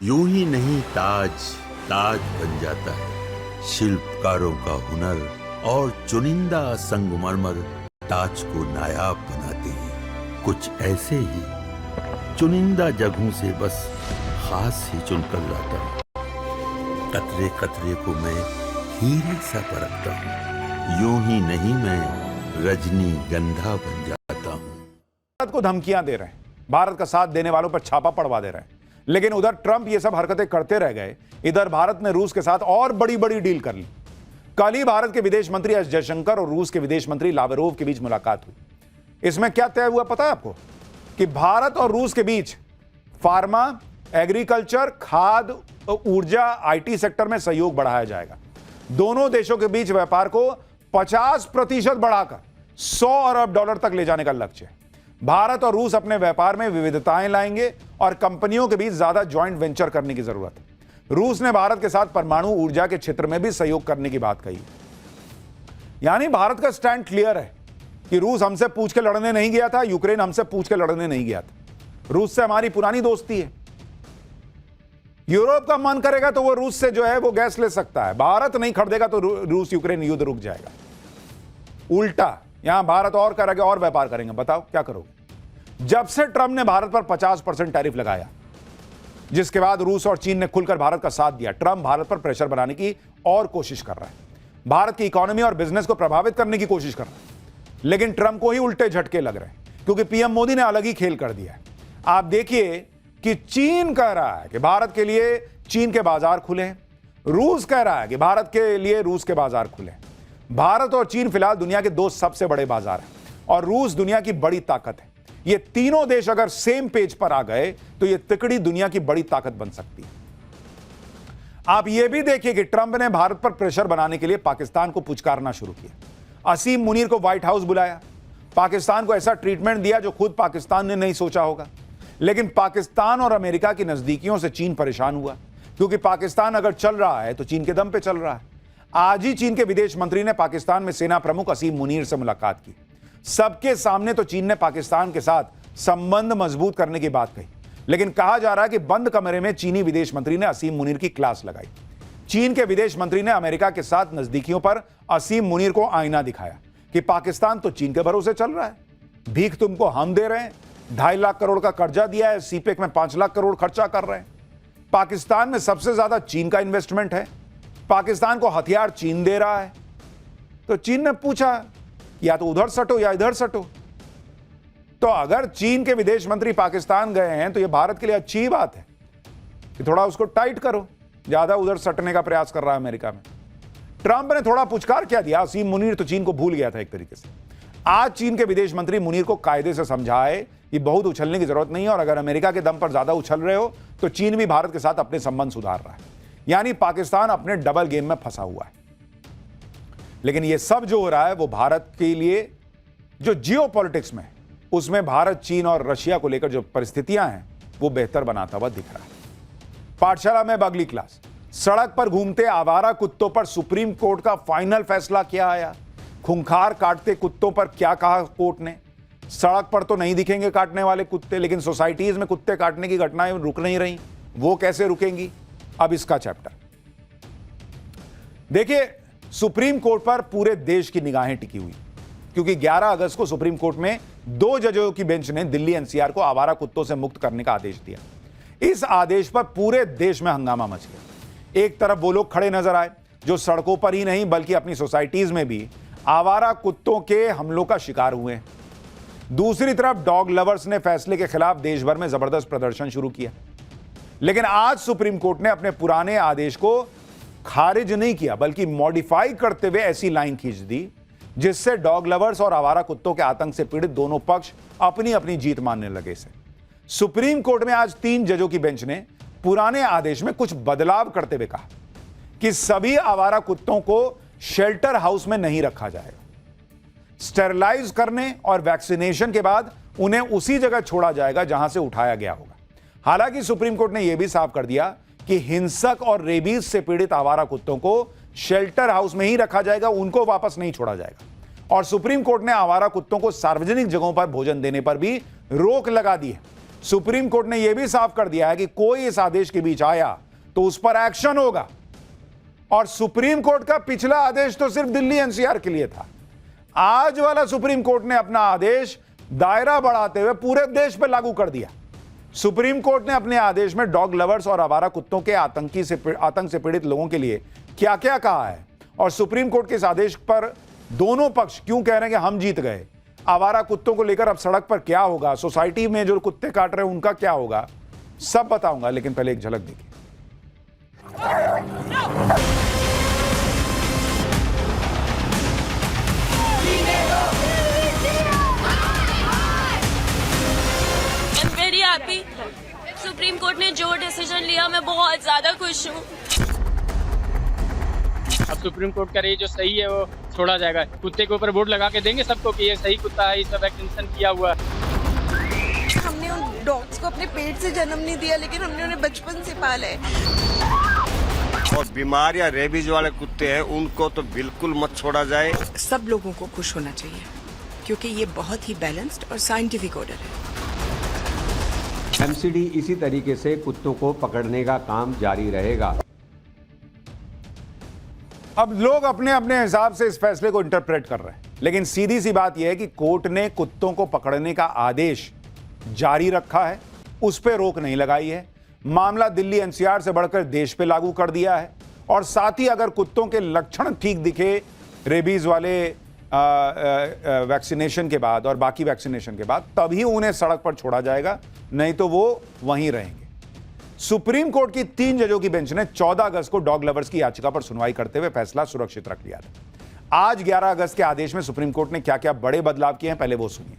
यूं ही नहीं ताज ताज बन जाता है। शिल्पकारों का हुनर और चुनिंदा संगमरमर ताज को नायाब बनाते हैं। कुछ ऐसे ही चुनिंदा जगहों से बस खास ही चुनकर लाता हूँ। कतरे कतरे को मैं हीरे सा परखता हूँ। यूं ही नहीं मैं रजनीगंधा बन जाता हूँ। भारत को धमकियां दे रहे हैं, भारत का साथ देने वालों पर छापा पड़वा दे रहे हैं, लेकिन उधर ट्रंप ये सब हरकतें करते रह गए। इधर भारत ने रूस के साथ और बड़ी बड़ी डील कर ली। कल ही भारत के विदेश मंत्री एस जयशंकर और रूस के विदेश मंत्री लावरोव के बीच मुलाकात हुई। इसमें क्या तय हुआ पता है आपको? कि भारत और रूस के बीच फार्मा, एग्रीकल्चर, खाद्य, ऊर्जा, आईटी सेक्टर में सहयोग बढ़ाया जाएगा। दोनों देशों के बीच व्यापार को 50% बढ़ाकर $100 अरब तक ले जाने का लक्ष्य है। भारत और रूस अपने व्यापार में विविधताएं लाएंगे और कंपनियों के बीच ज्यादा ज्वाइंट वेंचर करने की जरूरत है। रूस ने भारत के साथ परमाणु ऊर्जा के क्षेत्र में भी सहयोग करने की बात कही। यानी भारत का स्टैंड क्लियर है कि रूस हमसे पूछ के लड़ने नहीं गया था, यूक्रेन हमसे पूछ के लड़ने नहीं गया था। रूस से हमारी पुरानी दोस्ती है। यूरोप का मन करेगा तो वो रूस से जो है वो गैस ले सकता है। भारत नहीं खरीदेगा तो रूस यूक्रेन युद्ध रुक जाएगा। उल्टा यहां भारत और करेगा और व्यापार करेंगे। बताओ क्या करोगे? जब से ट्रंप ने भारत पर 50% टैरिफ लगाया, जिसके बाद रूस और चीन ने खुलकर भारत का साथ दिया, ट्रंप भारत पर प्रेशर बनाने की और कोशिश कर रहा है। भारत की इकोनॉमी और बिजनेस को प्रभावित करने की कोशिश कर रहा है। लेकिन ट्रंप को ही उल्टे झटके लग रहे हैं, क्योंकि पीएम मोदी ने अलग ही खेल कर दिया है। आप देखिए कि चीन कह रहा है कि भारत के लिए चीन के बाजार खुले हैं, रूस कह रहा है कि भारत के लिए रूस के बाजार खुले हैं। भारत और चीन फिलहाल दुनिया के दो सबसे बड़े बाजार हैं और रूस दुनिया की बड़ी ताकत है। ये तीनों देश अगर सेम पेज पर आ गए तो ये तिकड़ी दुनिया की बड़ी ताकत बन सकती है। आप ये भी देखिए कि ट्रंप ने भारत पर प्रेशर बनाने के लिए पाकिस्तान को पुचकारना शुरू किया। असीम मुनीर को व्हाइट हाउस बुलाया, पाकिस्तान को ऐसा ट्रीटमेंट दिया जो खुद पाकिस्तान ने नहीं सोचा होगा। लेकिन पाकिस्तान और अमेरिका की नजदीकियों से चीन परेशान हुआ, क्योंकि पाकिस्तान अगर चल रहा है तो चीन के दम पे चल रहा है। आज ही चीन के विदेश मंत्री ने पाकिस्तान में सेना प्रमुख असीम मुनीर से मुलाकात की। सबके सामने तो चीन ने पाकिस्तान के साथ संबंध मजबूत करने की बात कही, लेकिन कहा जा रहा है कि बंद कमरे में चीनी विदेश मंत्री ने असीम मुनीर की क्लास लगाई। चीन के विदेश मंत्री ने अमेरिका के साथ नजदीकियों पर असीम मुनीर को आईना दिखाया कि पाकिस्तान तो चीन के भरोसे चल रहा है, भीख तुमको हम दे रहे हैं, 2.5 लाख करोड़ का कर्जा दिया है, सीपेक में 5 लाख करोड़ खर्चा कर रहे हैं। पाकिस्तान में सबसे ज्यादा चीन का इन्वेस्टमेंट है, पाकिस्तान को हथियार चीन दे रहा है। तो चीन ने पूछा या तो उधर सटो या इधर सटो। तो अगर चीन के विदेश मंत्री पाकिस्तान गए हैं तो यह भारत के लिए अच्छी ही बात है कि थोड़ा उसको टाइट करो। ज्यादा उधर सटने का प्रयास कर रहा है अमेरिका में। ट्रंप ने थोड़ा पुचकार क्या दिया, असीम मुनीर तो चीन को भूल गया था एक तरीके से। आज चीन के विदेश मंत्री मुनीर को कायदे से समझाए कि बहुत उछलने की जरूरत नहीं है और अगर अमेरिका के दम पर ज्यादा उछल रहे हो तो चीन भी भारत के साथ अपने संबंध सुधार रहा है। यानी पाकिस्तान अपने डबल गेम में फंसा हुआ है। लेकिन यह सब जो हो रहा है वो भारत के लिए जो जियोपॉलिटिक्स में, उसमें भारत, चीन और रशिया को लेकर जो परिस्थितियां हैं वो बेहतर बनाता हुआ दिख रहा है। पाठशाला में अगली क्लास। सड़क पर घूमते आवारा कुत्तों पर सुप्रीम कोर्ट का फाइनल फैसला क्या आया? खूंखार काटते कुत्तों पर क्या कहा कोर्ट ने? सड़क पर तो नहीं दिखेंगे काटने वाले कुत्ते, लेकिन सोसाइटीज में कुत्ते काटने की घटनाएं रुक नहीं रही। वो कैसे रुकेंगी? अब इसका चैप्टर देखिए। सुप्रीम कोर्ट पर पूरे देश की निगाहें टिकी हुई, क्योंकि 11 अगस्त को सुप्रीम कोर्ट में 2 जजों की बेंच ने दिल्ली एनसीआर को आवारा कुत्तों से मुक्त करने का आदेश दिया। इस आदेश पर पूरे देश में हंगामा मच गया। एक तरफ वो लोग खड़े नजर आए जो सड़कों पर ही नहीं बल्कि अपनी सोसाइटीज में भी आवारा कुत्तों के हमलों का शिकार हुए हैं। दूसरी तरफ डॉग लवर्स ने फैसले के खिलाफ देश भर में जबरदस्त प्रदर्शन शुरू किया। लेकिन आज सुप्रीम कोर्ट ने अपने पुराने आदेश को खारिज नहीं किया, बल्कि मॉडिफाई करते हुए ऐसी लाइन खींच दी जिससे डॉग लवर्स और आवारा कुत्तों के आतंक से पीड़ित दोनों पक्ष अपनी अपनी जीत मानने लगे से। सुप्रीम कोर्ट में आज 3 जजों की बेंच ने पुराने आदेश में कुछ बदलाव करते हुए कहा कि सभी आवारा कुत्तों को शेल्टर हाउस में नहीं रखा जाएगा। स्टेरलाइज करने और वैक्सीनेशन के बाद उन्हें उसी जगह छोड़ा जाएगा जहां से उठाया गया होगा। हालांकि सुप्रीम कोर्ट ने यह भी साफ कर दिया कि हिंसक और रेबीज से पीड़ित आवारा कुत्तों को शेल्टर हाउस में ही रखा जाएगा, उनको वापस नहीं छोड़ा जाएगा। और सुप्रीम कोर्ट ने आवारा कुत्तों को सार्वजनिक जगहों पर भोजन देने पर भी रोक लगा दी है। सुप्रीम कोर्ट ने यह भी साफ कर दिया है कि कोई इस आदेश के बीच आया तो उस पर एक्शन होगा। और सुप्रीम कोर्ट का पिछला आदेश तो सिर्फ दिल्ली एनसीआर के लिए था। आज वाला सुप्रीम कोर्ट ने अपना आदेश दायरा बढ़ाते हुए पूरे देश पर लागू कर दिया। सुप्रीम कोर्ट ने अपने आदेश में डॉग लवर्स और आवारा कुत्तों के आतंक से पीड़ित लोगों के लिए क्या क्या कहा है, और सुप्रीम कोर्ट के इस आदेश पर दोनों पक्ष क्यों कह रहे हैं कि हम जीत गए। आवारा कुत्तों को लेकर अब सड़क पर क्या होगा, सोसाइटी में जो कुत्ते काट रहे हैं उनका क्या होगा, सब बताऊंगा, लेकिन पहले एक झलक देखिए। Very happy. सुप्रीम कोर्ट ने जो डिसीजन लिया मैं बहुत ज्यादा खुश हूँ। अब सुप्रीम कोर्ट कह रही है जो सही है वो छोड़ा जाएगा। कुत्ते के ऊपर बोर्ड लगा के देंगे सबको कि ये सही कुत्ता है, इसका वैक्सीनेशन किया हुआ है। हमने उन डॉग्स को अपने पेट से जन्म नहीं दिया, लेकिन हमने उन्हें बचपन से पाला है। और बीमार या रेबीज वाले कुत्ते हैं उनको तो बिल्कुल मत छोड़ा जाए। सब लोगों को खुश होना चाहिए क्योंकि ये बहुत ही बैलेंस्ड और साइंटिफिक ऑर्डर है। एमसीडी इसी तरीके से कुत्तों को पकड़ने का काम जारी रहेगा। अब लोग अपने अपने हिसाब से इस फैसले को इंटरप्रेट कर रहे हैं, लेकिन सीधी सी बात यह है कि कोर्ट ने कुत्तों को पकड़ने का आदेश जारी रखा है, उस पर रोक नहीं लगाई है। मामला दिल्ली एनसीआर से बढ़कर देश पे लागू कर दिया है, और साथ ही अगर कुत्तों के लक्षण ठीक दिखे रेबीज वाले वैक्सीनेशन के बाद और बाकी वैक्सीनेशन के बाद, तभी उन्हें सड़क पर छोड़ा जाएगा, नहीं तो वो वहीं रहेंगे। सुप्रीम कोर्ट की 3 जजों की बेंच ने 14 अगस्त को डॉग लवर्स की याचिका पर सुनवाई करते हुए फैसला सुरक्षित रख लिया था। आज 11 अगस्त के आदेश में सुप्रीम कोर्ट ने क्या क्या बड़े बदलाव किए हैं, पहले वो सुनिए।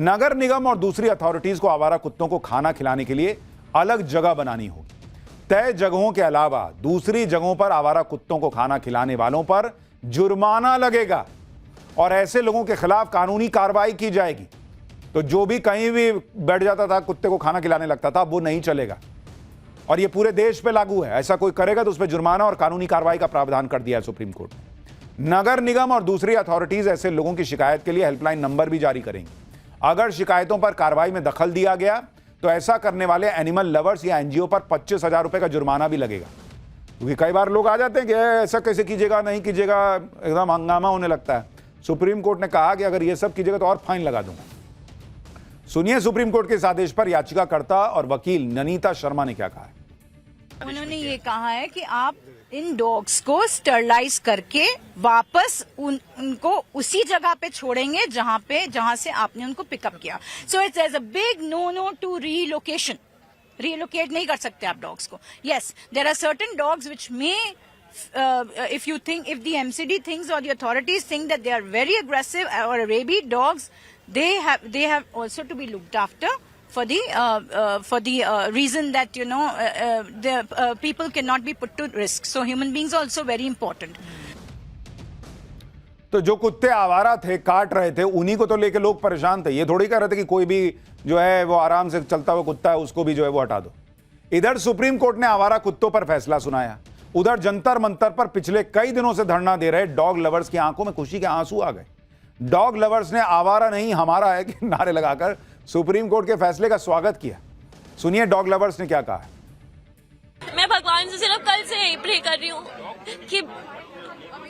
नगर निगम और दूसरी अथॉरिटीज को आवारा कुत्तों को खाना खिलाने के लिए अलग जगह बनानी होगी। तय जगहों के अलावा दूसरी जगहों पर आवारा कुत्तों को खाना खिलाने वालों पर जुर्माना लगेगा और ऐसे लोगों के खिलाफ कानूनी कार्रवाई की जाएगी। तो जो भी कहीं भी बैठ जाता था कुत्ते को खाना खिलाने लगता था, वो नहीं चलेगा, और ये पूरे देश पे लागू है। ऐसा कोई करेगा तो उस पर जुर्माना और कानूनी कार्रवाई का प्रावधान कर दिया है सुप्रीम कोर्ट ने। नगर निगम और दूसरी अथॉरिटीज ऐसे लोगों की शिकायत के लिए हेल्पलाइन नंबर भी जारी करेंगी। अगर शिकायतों पर कार्रवाई में दखल दिया गया तो ऐसा करने वाले एनिमल लवर्स या एनजीओ पर 25,000 रुपए का जुर्माना भी लगेगा। क्योंकि कई बार लोग आ जाते हैं कि ऐसा कैसे कीजिएगा, नहीं कीजिएगा, एकदम हंगामा होने लगता है। सुप्रीम कोर्ट ने कहा कि अगर ये सब कीजिएगा तो और फाइन लगा दूंगा। सुनिए सुप्रीम कोर्ट के इस आदेश पर याचिकाकर्ता और वकील ननीता शर्मा ने क्या कहा है। उन्होंने ये कहा है कि आप इन डॉग्स को स्टरलाइज करके वापस उनको उसी जगह पे छोड़ेंगे जहां से आपने उनको पिकअप किया। So it's a big no to relocation. Relocate नहीं कर सकते आप डॉग्स को। Yes, there are certain dogs which may if the MCD thinks or the authorities think that they are very aggressive or rabid dogs, they have also to be looked after for the reason that the people cannot be put to risk. So human beings are also very important. तो जो कुत्ते आवारा थे, काट रहे थे, उन्हीं को तो लेके लोग परेशान थे। ये थोड़ी कह रहे थे कि कोई भी जो है वो आराम से चलता हुआ कुत्ता है उसको भी जो है वो हटा दो। इधर सुप्रीम कोर्ट ने आवारा कुत्तों पर फैसला सुनाया, उधर जंतर मंतर पर पिछले कई दिनों से धरना दे रहे डॉग लवर्स की आंखों में खुशी के आंसू आ गए। डॉग लवर्स ने आवारा नहीं हमारा है कि नारे लगाकर सुप्रीम कोर्ट के फैसले का स्वागत किया। सुनिए डॉग लवर्स ने क्या कहा है। मैं भगवान से सिर्फ कल से यही प्रे कर रही हूँ कि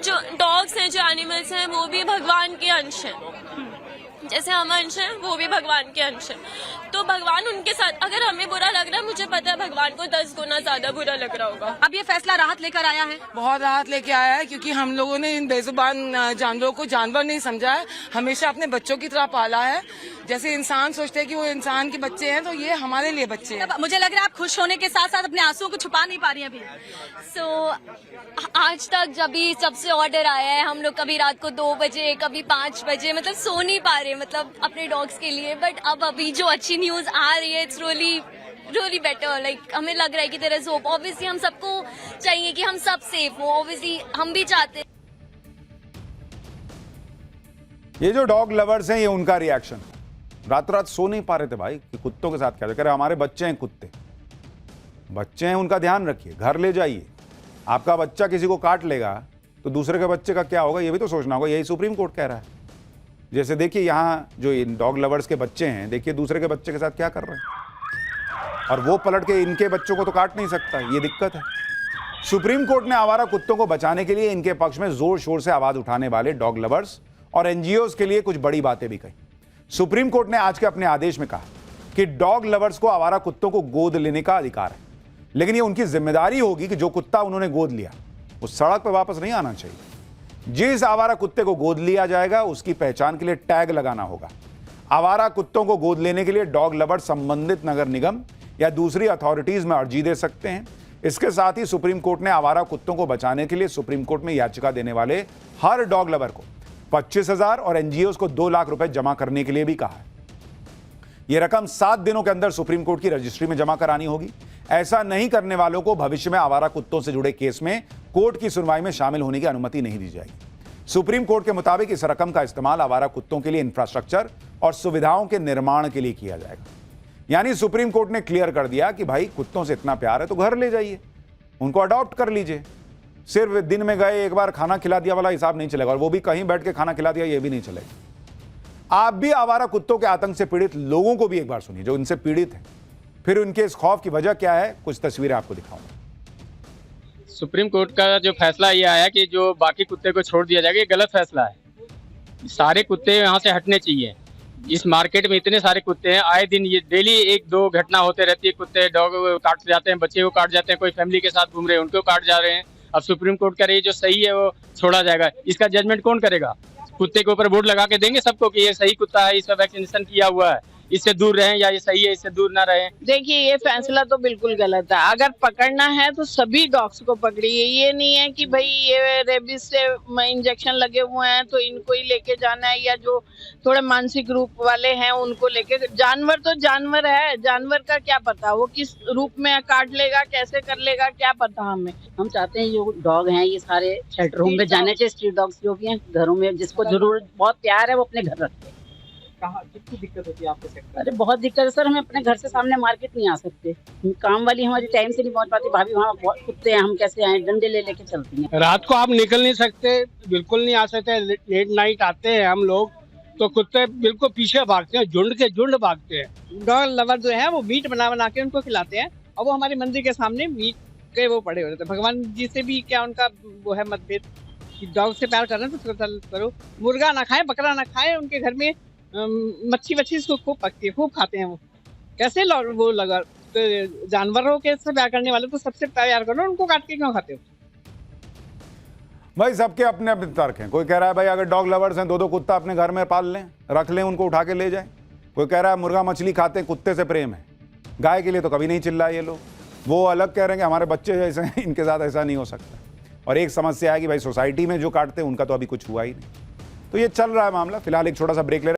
जो डॉग्स हैं, जो एनिमल्स हैं, वो भी भगवान के अंश हैं। जैसे हम अंश हैं, वो भी भगवान के अंश हैं। तो भगवान उनके साथ, अगर हमें बुरा लग रहा है, मुझे पता है भगवान को 10 गुना ज्यादा बुरा लग रहा होगा। अब ये फैसला राहत लेकर आया है, बहुत राहत लेके आया है, क्योंकि हम लोगों ने इन बेजुबान जानवरों को जानवर नहीं समझा है, हमेशा अपने बच्चों की तरह पाला है। जैसे इंसान सोचते हैं कि वो इंसान के बच्चे हैं, तो ये हमारे लिए बच्चे हैं। मुझे लग रहा है आप खुश होने के साथ साथ अपने आंसुओं को छुपा नहीं पा रही हैं अभी। आज तक जब से ऑर्डर आया है, हम लोग कभी रात को 2 बजे, कभी 5 बजे मतलब सो नहीं पा रहे, मतलब अपने डॉग्स के लिए। बट अब अभी जो अच्छी न्यूज आ रही है, इट्स रियली बेटर। लाइक हमें लग रहा है कि देयर इज होप। ऑब्वियसली हम सबको चाहिए कि हम सब सेफ हो, ऑब्वियसली हम भी चाहते हैं। ये जो डॉग लवर्स हैं, ये उनका रिएक्शन। रात रात सो नहीं पा रहे थे भाई कि कुत्तों के साथ क्या कह रहे, हमारे बच्चे हैं, कुत्ते बच्चे हैं, उनका ध्यान रखिए, घर ले जाइए। आपका बच्चा किसी को काट लेगा तो दूसरे के बच्चे का क्या होगा, ये भी तो सोचना होगा। यही सुप्रीम कोर्ट कह रहा है। जैसे देखिए यहाँ जो इन डॉग लवर्स के बच्चे हैं, देखिए दूसरे के बच्चे के साथ क्या कर रहे हैं। और वो पलट के इनके बच्चों को तो काट नहीं सकता, ये दिक्कत है। सुप्रीम कोर्ट ने आवारा कुत्तों को बचाने के लिए इनके पक्ष में जोर शोर से आवाज उठाने वाले डॉग लवर्स और एनजीओज के लिए कुछ बड़ी बातें भी कही। सुप्रीम कोर्ट ने आज के अपने आदेश में कहा कि डॉग लवर्स को आवारा कुत्तों को गोद लेने का अधिकार है, लेकिन ये उनकी जिम्मेदारी होगी कि जो कुत्ता उन्होंने गोद लिया वो सड़क पर वापस नहीं आना चाहिए। जिस आवारा कुत्ते को गोद लिया जाएगा उसकी पहचान के लिए टैग लगाना होगा। आवारा कुत्तों को गोद लेने के लिए डॉग लवर संबंधित नगर निगम या दूसरी अथॉरिटीज में अर्जी दे सकते हैं। इसके साथ ही सुप्रीम कोर्ट ने आवारा कुत्तों को बचाने के लिए सुप्रीम कोर्ट में याचिका देने वाले हर डॉग लवर को 25,000 और एनजीओ को 2 लाख रुपए जमा करने के लिए भी कहा है। यह रकम 7 दिनों के अंदर सुप्रीम कोर्ट की रजिस्ट्री में जमा करानी होगी। ऐसा नहीं करने वालों को भविष्य में आवारा कुत्तों से जुड़े केस में कोर्ट की सुनवाई में शामिल होने की अनुमति नहीं दी जाएगी। सुप्रीम कोर्ट के मुताबिक इस रकम का इस्तेमाल आवारा कुत्तों के लिए इंफ्रास्ट्रक्चर और सुविधाओं के निर्माण के लिए किया जाएगा। यानी सुप्रीम कोर्ट ने क्लियर कर दिया कि भाई कुत्तों से इतना प्यार है तो घर ले जाइए, उनको अडॉप्ट कर लीजिए। सिर्फ दिन में गए एक बार खाना खिला दिया वाला हिसाब नहीं चलेगा, और वो भी कहीं बैठ के खाना खिला दिया ये भी नहीं चलेगा। आप भी आवारा कुत्तों के आतंक से पीड़ित लोगों को भी एक बार सुनिए जो इनसे पीड़ित हैं, फिर उनके इस खौफ की वजह क्या है, कुछ तस्वीरें आपको दिखाऊंगा। सुप्रीम कोर्ट का जो फैसला ये आया कि जो बाकी कुत्ते को छोड़ दिया जाएगा, ये गलत फैसला है। सारे कुत्ते यहाँ से हटने चाहिए। इस मार्केट में इतने सारे कुत्ते हैं, आए दिन ये डेली 1-2 घटना होते रहती है। कुत्ते डॉग काट जाते हैं, बच्चे को काट जाते हैं, कोई फैमिली के साथ घूम रहे हैं उनको काट जा रहे हैं। अब सुप्रीम कोर्ट कह रही है जो सही है वो छोड़ा जाएगा। इसका जजमेंट कौन करेगा? कुत्ते के ऊपर बोर्ड लगा के देंगे सबको कि ये सही कुत्ता है, इसका वैक्सीनेशन किया हुआ है, इससे दूर रहें, या ये सही है इससे दूर ना रहें। देखिए ये फैसला तो बिल्कुल गलत है। अगर पकड़ना है तो सभी डॉग्स को पकड़िए। ये नहीं है कि भाई ये रेबीज से इंजेक्शन लगे हुए हैं तो इनको ही लेके जाना है, या जो थोड़े मानसिक रूप वाले हैं उनको लेके। जानवर तो जानवर है, जानवर का क्या पता वो किस रूप में काट लेगा, कैसे कर लेगा, क्या पता हमें। हम चाहते हैं जो डॉग हैं ये सारे शेल्टर होम में जाने चाहिए। स्ट्रीट डॉग्स जो भी हैं घरों में जिसको जरूरत बहुत प्यार है वो अपने घर रखते हैं। कहाँ कितनी दिक्कत होती है आपके सेक्टर? अरे बहुत दिक्कत है सर, हम अपने घर से सामने मार्केट नहीं आ सकते। काम वाली हमारी टाइम से नहीं पहुंच पाती। भाभी वहाँ बहुत कुत्ते हैं, हम कैसे आए? डंडे ले लेके चलती हैं। रात को आप निकल नहीं सकते, बिल्कुल नहीं आ सकते। लेट नाइट आते हैं हम लोग तो कुत्ते बिल्कुल पीछे भागते हैं, झुंड के झुंड भागते हैं। डॉग लवर जो है वो मीट बना बना के उनको खिलाते हैं, और वो हमारे मंदिर के सामने मीट के वो पड़े हो जाते हैं। भगवान जी से भी क्या उनका वो है मतभेद कि डॉग से प्यार कर रहे हैं तो करो। मुर्गा ना खाएं, बकरा ना खाएं। उनके घर में मच्छी खूब पकती है, खूब खाते हैं। वो कैसे वो लगा तो जानवरों के से प्यार करने वाले तो सबसे प्यार करो, उनको काट के क्यों खाते हो? भाई सबके अपने अपने तर्क हैं। कोई कह रहा है भाई अगर डॉग लवर्स हैं 2-2 कुत्ता अपने घर में पाल लें, रख लें, उनको उठा के ले जाएं। कोई कह रहा है मुर्गा मछली खाते हैं, कुत्ते से प्रेम है। गाय के लिए तो कभी नहीं चिल्लाए ये लोग। वो अलग कह रहे हैं कि हमारे बच्चे जैसे हैं, इनके साथ ऐसा नहीं हो सकता। और एक समस्या है कि भाई सोसाइटी में जो काटते हैं उनका तो अभी कुछ हुआ ही नहीं। तो ये चल रहा है मामला। फिलहाल एक छोटा सा ब्रेक ले रहे हैं।